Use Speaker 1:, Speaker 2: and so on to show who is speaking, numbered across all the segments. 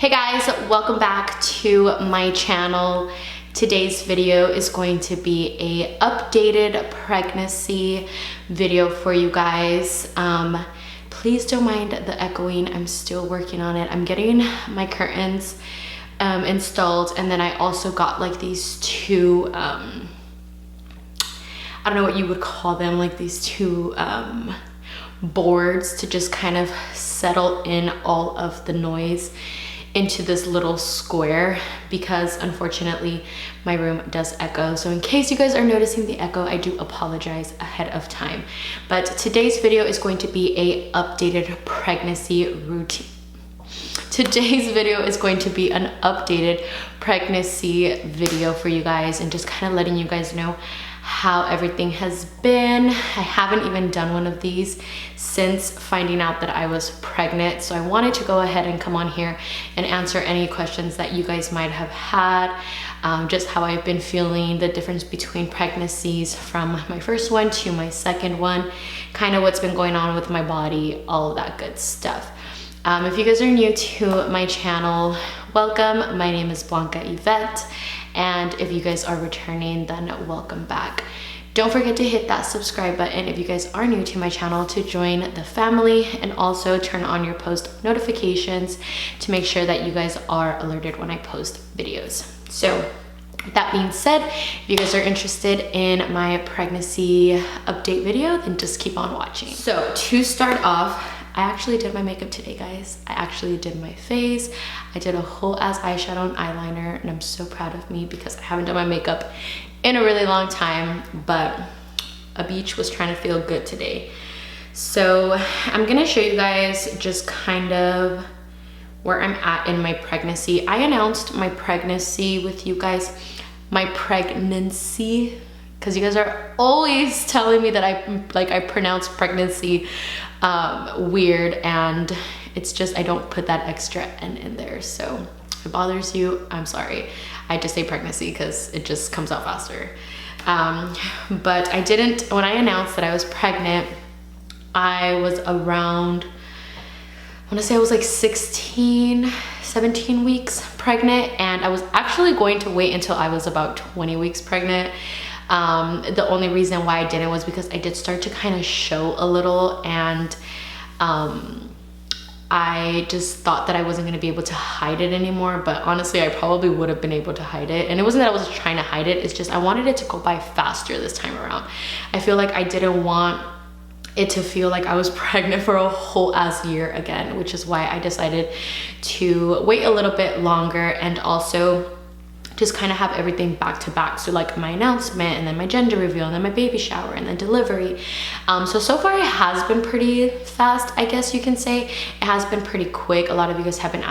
Speaker 1: Hey guys, welcome back to my channel. Today's video is going to be a updated pregnancy video for you guys. Please don't mind the echoing. I'm still working on it. I'm getting my curtains installed, and then I also got like these two I don't know what you would call them, like these two boards to just kind of settle in all of the noise into this little square, because unfortunately my room does echo. So in case you guys are noticing the echo, I do apologize ahead of time. But today's video is going to be a updated pregnancy routine. Today's video is going to be an updated pregnancy video for you guys, and just kind of letting you guys know how everything has been. I haven't even done one of these since finding out that I was pregnant, so I wanted to go ahead and come on here and answer any questions that you guys might have had, just how I've been feeling, the difference between pregnancies from my first one to my second one, kind of what's been going on with my body, all of that good stuff. If you guys are new to my channel, welcome. My name is Blanca Yvette, and if you guys are returning, then welcome back. Don't forget to hit that subscribe button if you guys are new to my channel to join the family, and also turn on your post notifications to make sure that you guys are alerted when I post videos. So that being said, if you guys are interested in my pregnancy update video, then just keep on watching. So to start off, I actually did my makeup today, guys. I actually did my face. I did a whole ass eyeshadow and eyeliner, and I'm so proud of me because I haven't done my makeup in a really long time, but a beach was trying to feel good today. So I'm gonna show you guys just kind of where I'm at in my pregnancy. I announced my pregnancy with you guys, my pregnancy, because you guys are always telling me that I pronounce pregnancy weird, and it's just I don't put that extra N in there. So if it bothers you, I'm sorry. I just say pregnancy because it just comes out faster. But I didn't, when I announced that I was pregnant, I was around, I want to say I was like 16, 17 weeks pregnant, and I was actually going to wait until I was about 20 weeks pregnant. The only reason why I didn't was because I did start to kind of show a little, and I just thought that I wasn't going to be able to hide it anymore. But honestly, I probably would have been able to hide it, and it wasn't that I was trying to hide it, it's just I wanted it to go by faster this time around. I feel like I didn't want it to feel like I was pregnant for a whole ass year again, which is why I decided to wait a little bit longer, and also just kind of have everything back to back. So like my announcement, and then my gender reveal, and then my baby shower, and then delivery. So far it has been pretty fast, I guess you can say. It has been pretty quick. A lot of you guys have been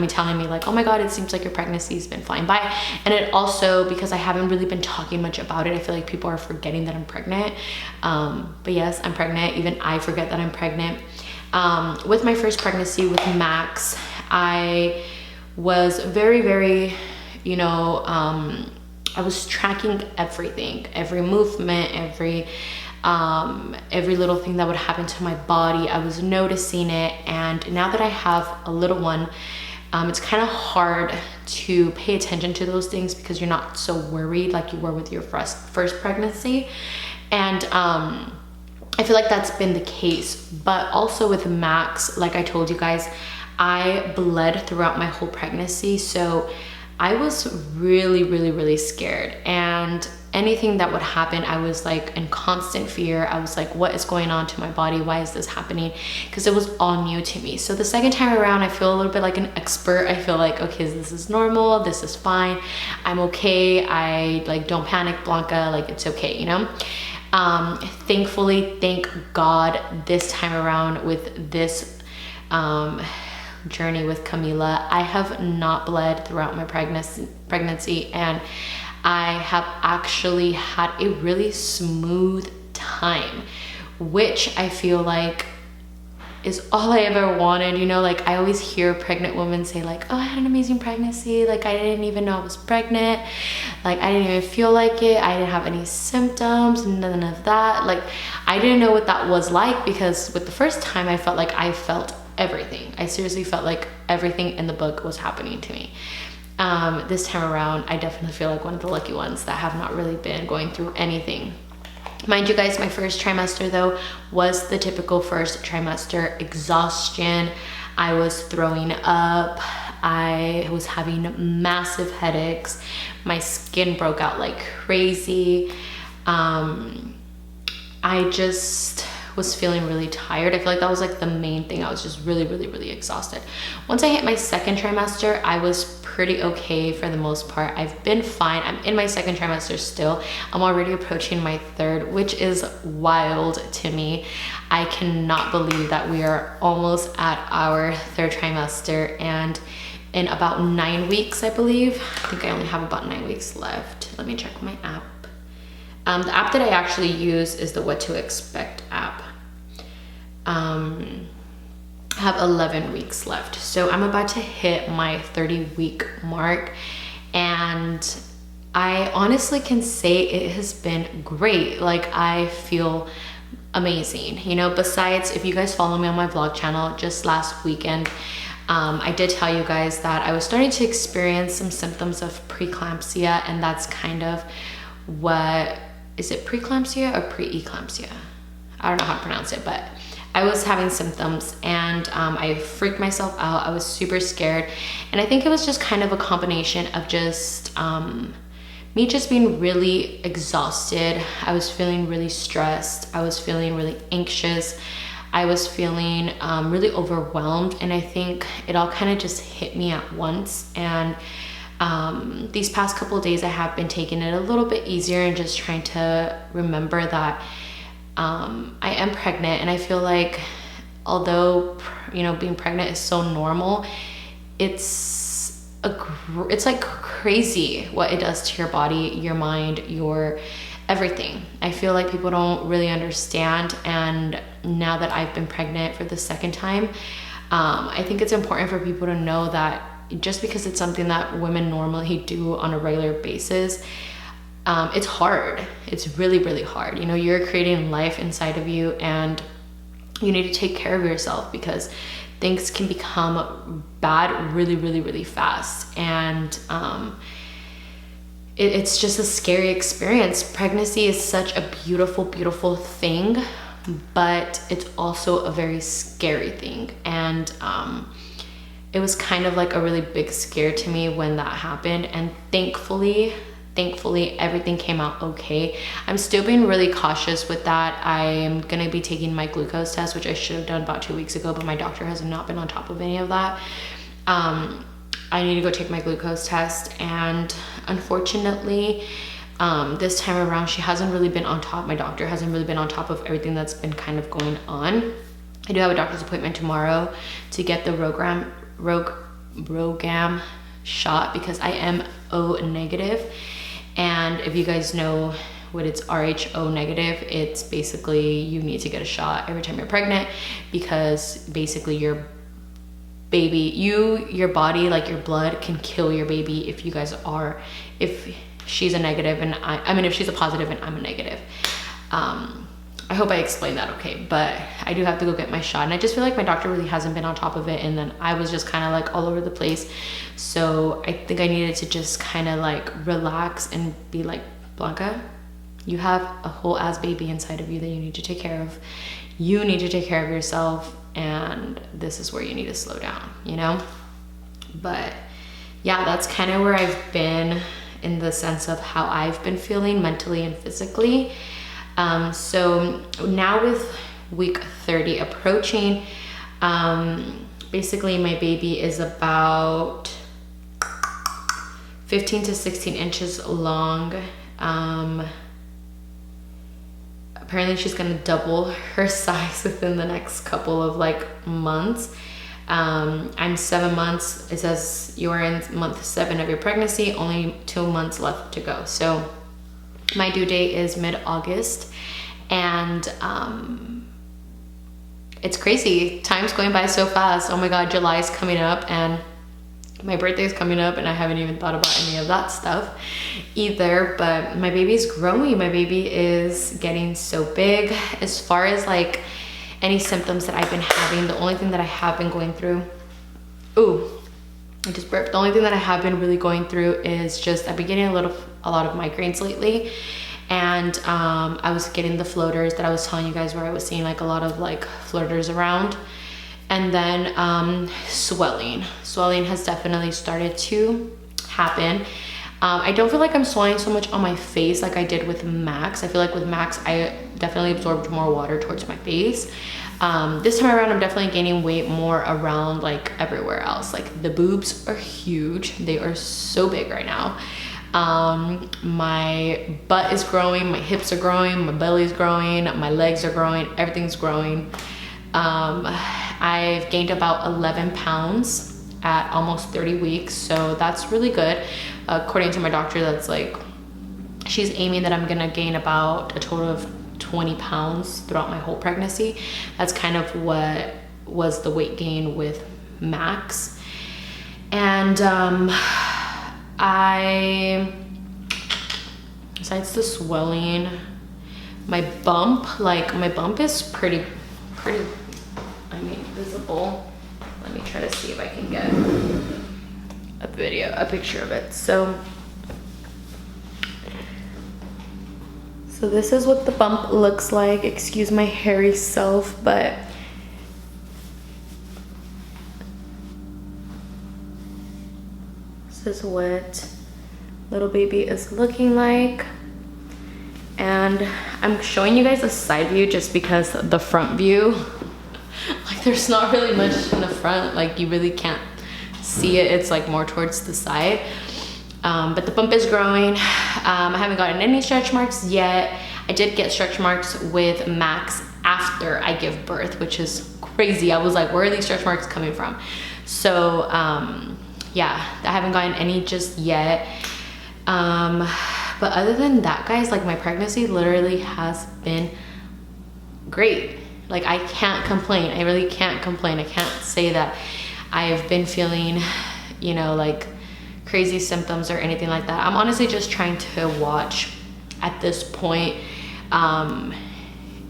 Speaker 1: telling me like, oh my God, it seems like your pregnancy's been flying by. And it also, because I haven't really been talking much about it, I feel like people are forgetting that I'm pregnant. But yes, I'm pregnant. Even I forget that I'm pregnant. With my first pregnancy with Max, I was very, you know, I was tracking everything, every movement, every little thing that would happen to my body. I was noticing it, and now that I have a little one, it's kind of hard to pay attention to those things because you're not so worried like you were with your first pregnancy. And I feel like that's been the case. But also with Max, like I told you guys, I bled throughout my whole pregnancy, so I was really scared, and anything that would happen, I was like in constant fear. I was like, what is going on to my body? Why is this happening? Because it was all new to me. So the second time around, I feel a little bit like an expert. I feel like, okay, this is normal, this is fine, I'm okay. I like, don't panic, Blanca, like it's okay, you know? Thankfully, thank God, this time around with this journey with Camila, I have not bled throughout my pregnancy, and I have actually had a really smooth time, which I feel like is all I ever wanted. You know, like I always hear pregnant women say like, oh, I had an amazing pregnancy, like I didn't even know I was pregnant, like I didn't even feel like it, I didn't have any symptoms, none of that. Like I didn't know what that was like, because with the first time I felt like I felt everything. I seriously felt like everything in the book was happening to me. This time around, I definitely feel like one of the lucky ones that have not really been going through anything. Mind you guys, my first trimester though was the typical first trimester exhaustion. I was throwing up. I was having massive headaches. My skin broke out like crazy. I just was feeling really tired. I feel like that was like the main thing. I was just really exhausted. Once I hit my second trimester, I was pretty okay for the most part. I've been fine. I'm in my second trimester still. I'm already approaching my third, which is wild to me. I cannot believe that we are almost at our third trimester, and in about 9 weeks, I believe. I think I only have about 9 weeks left. Let me check my app. The app that I actually use is the What to Expect app. I have 11 weeks left. So I'm about to hit my 30-week mark, and I honestly can say it has been great. Like, I feel amazing. You know, besides, if you guys follow me on my vlog channel, just last weekend, I did tell you guys that I was starting to experience some symptoms of preeclampsia, and that's kind of what, is it preeclampsia or preeclampsia? I don't know how to pronounce it, but I was having symptoms, and I freaked myself out. I was super scared, and I think it was just kind of a combination of just me just being really exhausted. I was feeling really stressed. I was feeling really anxious. I was feeling really overwhelmed, and I think it all kind of just hit me at once. And these past couple of days I have been taking it a little bit easier and just trying to remember that I am pregnant, and I feel like although, you know, being pregnant is so normal, it's like crazy what it does to your body, your mind, your everything. I feel like people don't really understand, and now that I've been pregnant for the second time, I think it's important for people to know that just because it's something that women normally do on a regular basis, it's hard. It's really hard. You know, you're creating life inside of you, and you need to take care of yourself because things can become bad really fast. And it's just a scary experience. Pregnancy is such a beautiful thing, but it's also a very scary thing. And it was kind of like a really big scare to me when that happened, and thankfully everything came out okay. I'm still being really cautious with that. I'm gonna be taking my glucose test, which I should have done about 2 weeks ago, but my doctor has not been on top of any of that. I need to go take my glucose test, and unfortunately this time around she hasn't really been on top. My doctor hasn't really been on top of everything that's been kind of going on. I do have a doctor's appointment tomorrow to get the RhoGAM shot because I am O negative. And if you guys know what it's Rho negative, it's basically you need to get a shot every time you're pregnant, because basically your baby, your body, like your blood can kill your baby if she's a negative and I mean if she's a positive and I'm a negative. I hope I explained that okay, but I do have to go get my shot, and I just feel like my doctor really hasn't been on top of it, and then I was just kind of like all over the place. So I think I needed to just kind of like relax and be like, Blanca, you have a whole ass baby inside of you that you need to take care of. You need to take care of yourself, and this is where you need to slow down, you know? But yeah, that's kind of where I've been in the sense of how I've been feeling mentally and physically. So now with week 30 approaching, basically my baby is about 15 to 16 inches long. Apparently she's gonna double her size within the next couple of like months. I'm 7 months. It says you are in month 7 of your pregnancy, only 2 months left to go. So my due date is mid-August, and it's crazy. Time's going by so fast. Oh my God, July is coming up, and my birthday is coming up, and I haven't even thought about any of that stuff either. But my baby's growing. My baby is getting so big. As far as like any symptoms that I've been having. The only thing that I have been going through, ooh, I just burped. The only thing that I have been really going through is just, I've been getting a lot of migraines lately. And I was getting the floaters that I was telling you guys, where I was seeing like a lot of like floaters around. And then swelling has definitely started to happen. I don't feel like I'm swelling so much on my face like I did with Max. I feel like with Max, I definitely absorbed more water towards my face. This time around, I'm definitely gaining weight more around like everywhere else. Like the boobs are huge. They are so big right now. My butt is growing, my hips are growing, my belly is growing, my legs are growing, everything's growing. I've gained about 11 pounds at almost 30 weeks, so that's really good. According to my doctor, that's like, she's aiming that I'm gonna gain about a total of 20 pounds throughout my whole pregnancy. That's kind of what was the weight gain with Max. And besides the swelling, my bump is pretty, I mean, visible. Let me try to see if I can get a picture of it. So this is what the bump looks like. Excuse my hairy self, but this is what little baby is looking like. And I'm showing you guys a side view just because the front view, like there's not really much in the front, like you really can't see it. It's like more towards the side. But the bump is growing. I haven't gotten any stretch marks yet. I did get stretch marks with Max after I give birth, which is crazy. I was like, where are these stretch marks coming from? So yeah, I haven't gotten any just yet. But other than that, guys, like my pregnancy literally has been great. Like I can't complain. I really can't complain. I can't say that I've been feeling, you know, like crazy symptoms or anything like that. I'm honestly just trying to watch at this point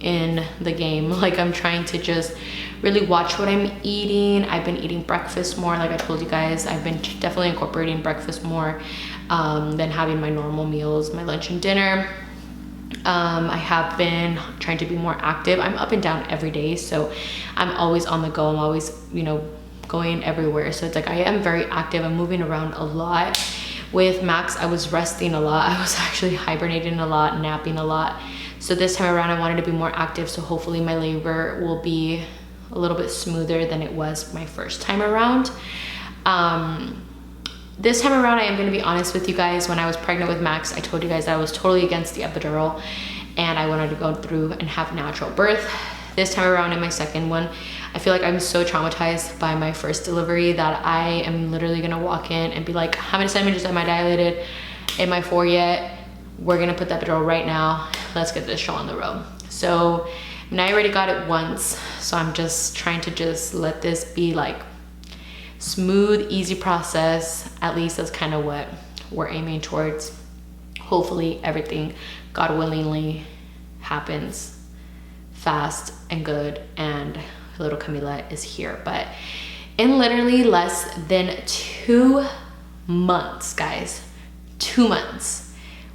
Speaker 1: in the game. Like I'm trying to just really watch what I'm eating. I've been eating breakfast more. Like I told you guys, I've been definitely incorporating breakfast more than having my normal meals, my lunch and dinner. I have been trying to be more active. I'm up and down every day, so I'm always on the go. I'm always, you know, going everywhere. So it's like I am very active. I'm moving around a lot. With Max, I was resting a lot. I was actually hibernating a lot, napping a lot. So this time around, I wanted to be more active. So hopefully my labor will be a little bit smoother than it was my first time around. This time around, I am going to be honest with you guys. When I was pregnant with Max, I told you guys that I was totally against the epidural and I wanted to go through and have natural birth. This time around in my second one, I feel like I'm so traumatized by my first delivery that I am literally going to walk in and be like, how many centimeters am I dilated? Am I 4 yet? We're going to put the epidural right now. Let's get this show on the road. So I mean, I already got it once, so I'm just trying to just let this be like smooth, easy process. At least that's kind of what we're aiming towards. Hopefully everything, God willingly, happens fast and good and little Camila is here. But in literally less than 2 months, guys, 2 months,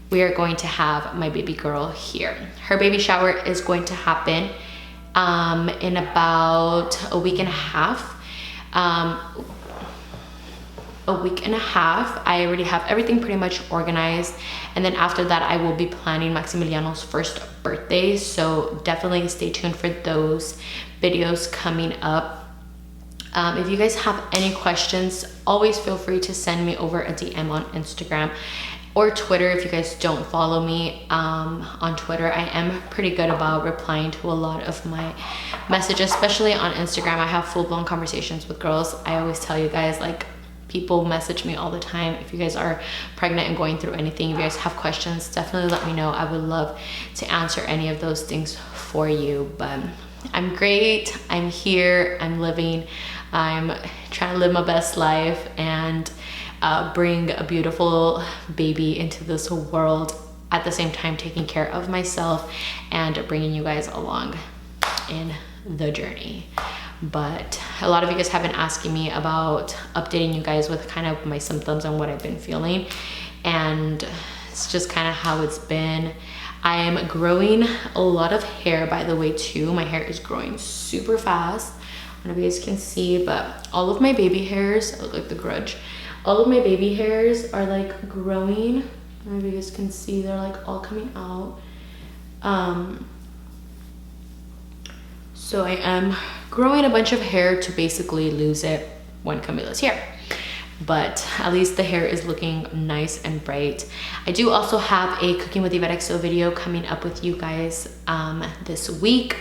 Speaker 1: we are going to have my baby girl here. Her baby shower is going to happen in about a week and a half. I already have everything pretty much organized, and then after that I will be planning Maximiliano's first birthday, so definitely stay tuned for those videos coming up. If you guys have any questions, always feel free to send me over a DM on Instagram or Twitter. If you guys don't follow me on Twitter, I am pretty good about replying to a lot of my messages, especially on Instagram. I have full-blown conversations with girls. I always tell you guys, like, people message me all the time. If you guys are pregnant and going through anything, if you guys have questions, definitely let me know. I would love to answer any of those things for you. But I'm great. I'm here. I'm living. I'm trying to live my best life and bring a beautiful baby into this world, at the same time taking care of myself and bringing you guys along in the journey. But a lot of you guys have been asking me about updating you guys with kind of my symptoms and what I've been feeling, and it's just kind of how it's been. I am growing a lot of hair, by the way, too. My hair is growing super fast. I don't know if you guys can see, but all of my baby hairs, I look like the Grudge. All of my baby hairs are like growing. I don't know if you guys can see, they're like all coming out. So I am growing a bunch of hair to basically lose it when Camila's here. But at least the hair is looking nice and bright. I do also have a Cooking with Evettexo video coming up with you guys this week,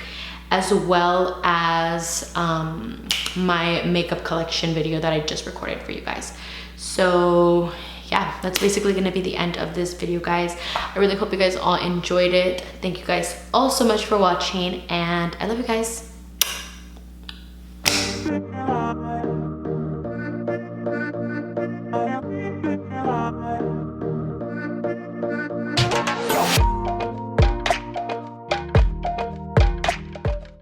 Speaker 1: as well as my makeup collection video that I just recorded for you guys. So yeah, that's basically gonna be the end of this video, guys. I really hope you guys all enjoyed it. Thank you guys all so much for watching, and I love you guys.